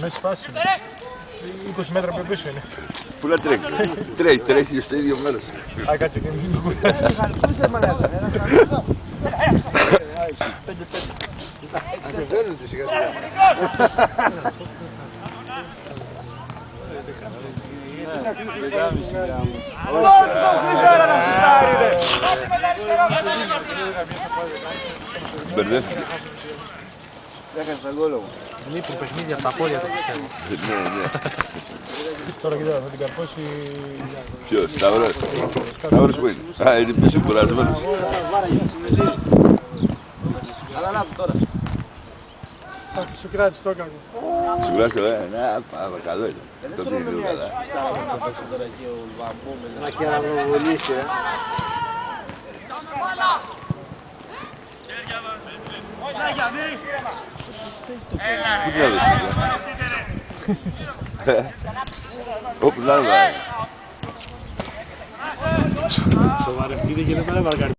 Μέση φάση. 20 μέτρα πιο πίσω είναι. Πού να τρέχει. Τρέχει στο ίδιο μέρος. Α, κάτσε και μην κουράσει. Αντεβαίνονται σιγά σιγά. Μπερδεύτηκε. Έχασε τον γκόλο μου. Λείπουν παιχνίδια από τα πόδια του πιστεύω. Ναι. Τώρα κοιτάω, θα την καρπώσει... Ποιος, Σταύρος. Σταύρος που είναι. Α, είναι πίσω κουρασμένος. Αλλά να τώρα. Τη Σοκράτης το έκανε. Σου κουράσαι, ναι, πάμε, καλό είναι. Δεν σου ρωτώ μια έτσι. Να παίξω τώρα εκεί ο Βαμπού με Να κεραυνοβολήσει, Πού θα δώσεις, όπου να είναι. Σοβαρευτείτε και δεν πάνε βαργάρι.